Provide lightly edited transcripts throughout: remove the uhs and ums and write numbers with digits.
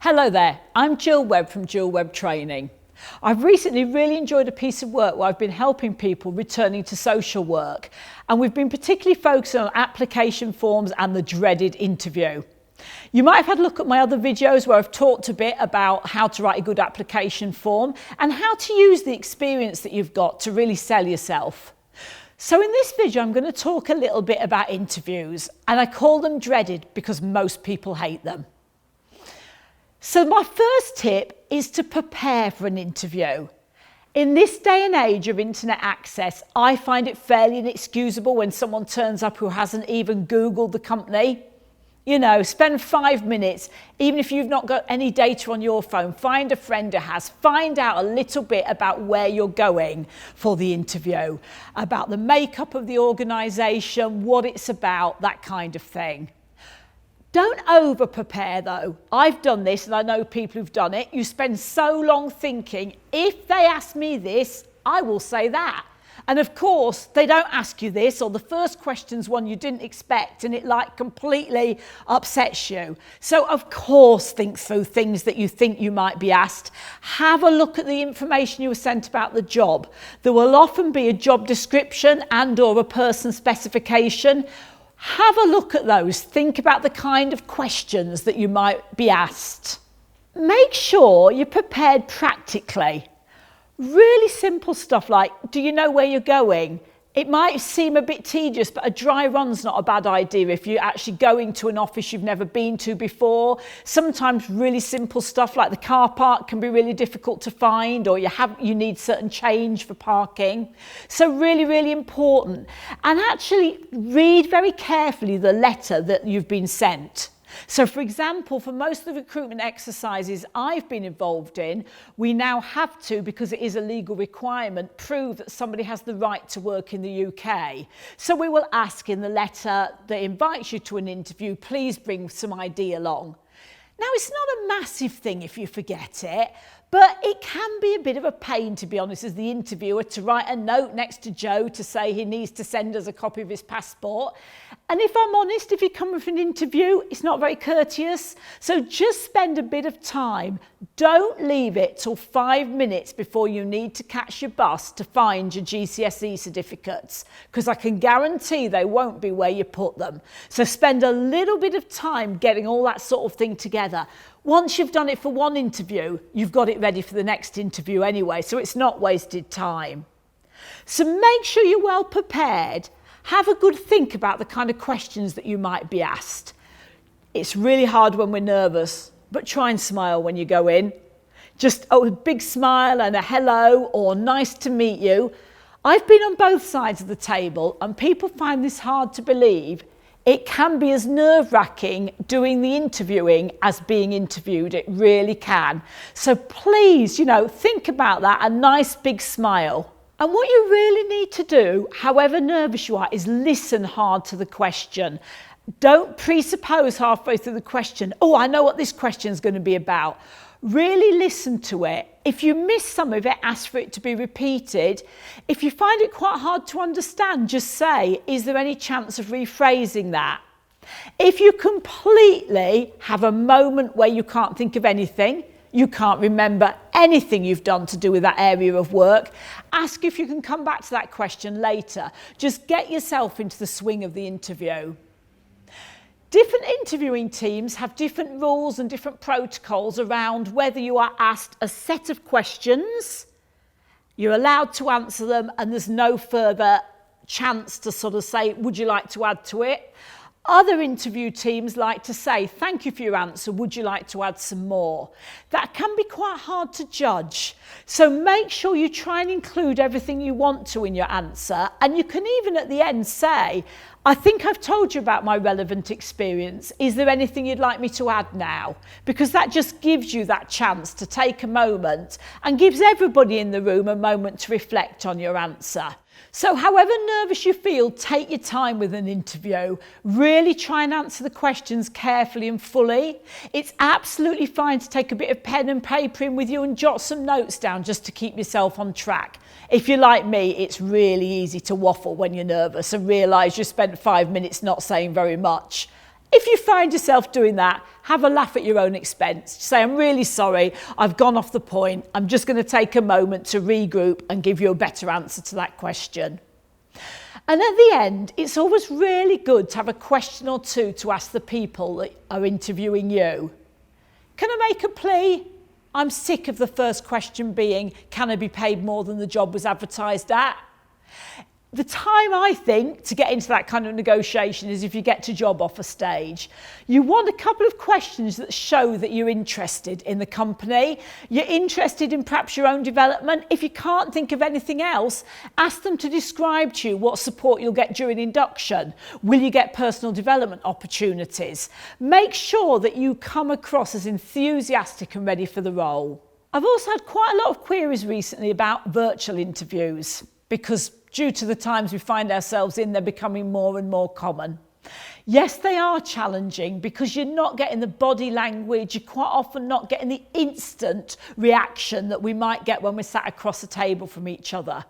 Hello there, I'm Jill Webb from Jill Webb Training. I've recently really enjoyed a piece of work where I've been helping people returning to social work, and we've been particularly focusing on application forms and the dreaded interview. You might have had a look at my other videos where I've talked a bit about how to write a good application form and how to use the experience that you've got to really sell yourself. So in this video I'm going to talk a little bit about interviews, and I call them dreaded because most people hate them. So my first tip is to prepare for an interview. In this day and age of internet access, I find it fairly inexcusable when someone turns up who hasn't even Googled the company. You know, spend 5 minutes, even if you've not got any data on your phone, find a friend who has, find out a little bit about where you're going for the interview, about the makeup of the organisation, what it's about, that kind of thing. Don't over prepare though. I've done this and I know people who've done it. You spend so long thinking, if they ask me this, I will say that. And of course, they don't ask you this, or the first question's one you didn't expect and it like completely upsets you. So of course, think through things that you think you might be asked. Have a look at the information you were sent about the job. There will often be a job description and or a person specification. Have a look at those. Think about the kind of questions that you might be asked. Make sure you're prepared practically. Really simple stuff like, do you know where you're going? It might seem a bit tedious, but a dry run's not a bad idea if you're actually going to an office you've never been to before. Sometimes really simple stuff like the car park can be really difficult to find, or you need certain change for parking. So really, really important. And actually read very carefully the letter that you've been sent. So for example, for most of the recruitment exercises I've been involved in, we now have to, because it is a legal requirement, prove that somebody has the right to work in the UK. So we will ask in the letter that invites you to an interview, please bring some ID along. Now, it's not a massive thing if you forget it, but it can be a bit of a pain, to be honest, as the interviewer, to write a note next to Joe to say he needs to send us a copy of his passport. And if I'm honest, if you come for an interview, it's not very courteous. So just spend a bit of time. Don't leave it till 5 minutes before you need to catch your bus to find your GCSE certificates, because I can guarantee they won't be where you put them. So spend a little bit of time getting all that sort of thing together. Once you've done it for one interview, you've got it ready for the next interview anyway, so it's not wasted time. So make sure you're well prepared. Have a good think about the kind of questions that you might be asked. It's really hard when we're nervous, but try and smile when you go in. Just a big smile and a hello or nice to meet you. I've been on both sides of the table and people find this hard to believe. It can be as nerve-wracking doing the interviewing as being interviewed. It really can. So please, think about that, a nice big smile. And what you really need to do, however nervous you are, is listen hard to the question. Don't presuppose halfway through the question, oh, I know what this question is going to be about. Really listen to it. If you miss some of it, ask for it to be repeated. If you find it quite hard to understand, just say, is there any chance of rephrasing that? If you completely have a moment where you can't think of anything, you can't remember anything you've done to do with that area of work, ask if you can come back to that question later. Just get yourself into the swing of the interview. Different interviewing teams have different rules and different protocols around whether you are asked a set of questions, you're allowed to answer them, and there's no further chance to sort of say, would you like to add to it? Other interview teams like to say, thank you for your answer, would you like to add some more? That can be quite hard to judge. So make sure you try and include everything you want to in your answer. And you can even at the end say, I think I've told you about my relevant experience. Is there anything you'd like me to add now? Because that just gives you that chance to take a moment and gives everybody in the room a moment to reflect on your answer. So however nervous you feel, take your time with an interview. Really try and answer the questions carefully and fully. It's absolutely fine to take a bit of pen and paper in with you and jot some notes down just to keep yourself on track. If you're like me, it's really easy to waffle when you're nervous and realise you spent 5 minutes not saying very much. If you find yourself doing that, have a laugh at your own expense. Say, I'm really sorry, I've gone off the point. I'm just going to take a moment to regroup and give you a better answer to that question. And at the end, it's always really good to have a question or two to ask the people that are interviewing you. Can I make a plea? I'm sick of the first question being, can I be paid more than the job was advertised at? The time, I think, to get into that kind of negotiation is if you get to job offer stage. You want a couple of questions that show that you're interested in the company, you're interested in perhaps your own development. If you can't think of anything else, ask them to describe to you what support you'll get during induction. Will you get personal development opportunities? Make sure that you come across as enthusiastic and ready for the role. I've also had quite a lot of queries recently about virtual interviews, because due to the times we find ourselves in, they're becoming more and more common. Yes, they are challenging because you're not getting the body language, you're quite often not getting the instant reaction that we might get when we're sat across the table from each other.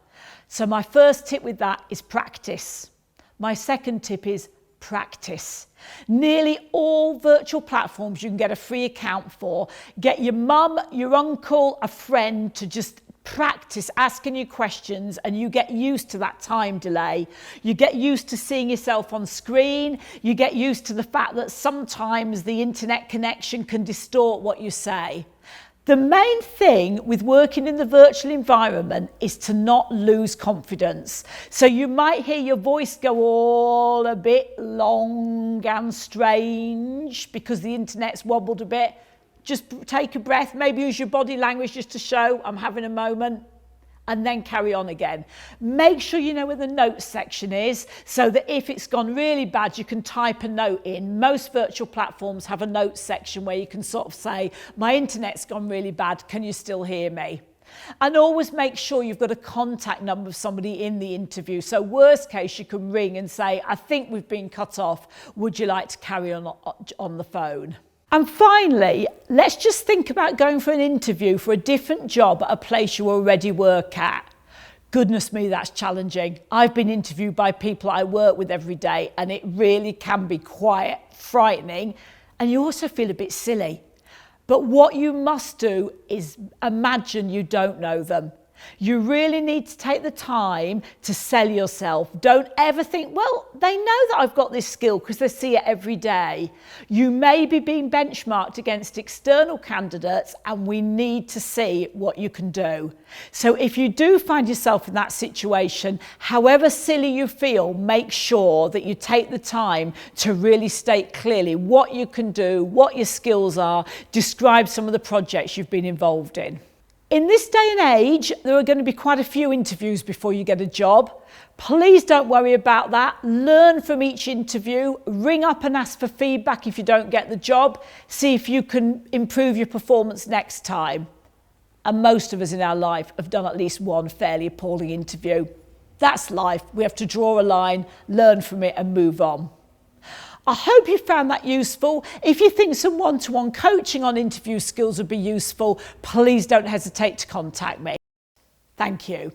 So my first tip with that is practice. My second tip is practice. Nearly all virtual platforms you can get a free account for. Get your mum, your uncle, a friend to just practice asking you questions, and you get used to that time delay. You get used to seeing yourself on screen. You get used to the fact that sometimes the internet connection can distort what you say. The main thing with working in the virtual environment is to not lose confidence. So you might hear your voice go all a bit long and strange because the internet's wobbled a bit. Just take a breath, maybe use your body language just to show I'm having a moment, and then carry on again. Make sure you know where the notes section is so that if it's gone really bad, you can type a note in. Most virtual platforms have a notes section where you can sort of say, my internet's gone really bad, can you still hear me? And always make sure you've got a contact number of somebody in the interview. So worst case, you can ring and say, I think we've been cut off. Would you like to carry on the phone? And finally, let's just think about going for an interview for a different job at a place you already work at. Goodness me, that's challenging. I've been interviewed by people I work with every day, and it really can be quite frightening, and you also feel a bit silly. But what you must do is imagine you don't know them. You really need to take the time to sell yourself. Don't ever think, well, they know that I've got this skill because they see it every day. You may be being benchmarked against external candidates, and we need to see what you can do. So if you do find yourself in that situation, however silly you feel, make sure that you take the time to really state clearly what you can do, what your skills are, describe some of the projects you've been involved in. In this day and age, there are going to be quite a few interviews before you get a job. Please don't worry about that. Learn from each interview. Ring up and ask for feedback if you don't get the job. See if you can improve your performance next time. And most of us in our life have done at least one fairly appalling interview. That's life. We have to draw a line, learn from it, and move on. I hope you found that useful. If you think some one-to-one coaching on interview skills would be useful, please don't hesitate to contact me. Thank you.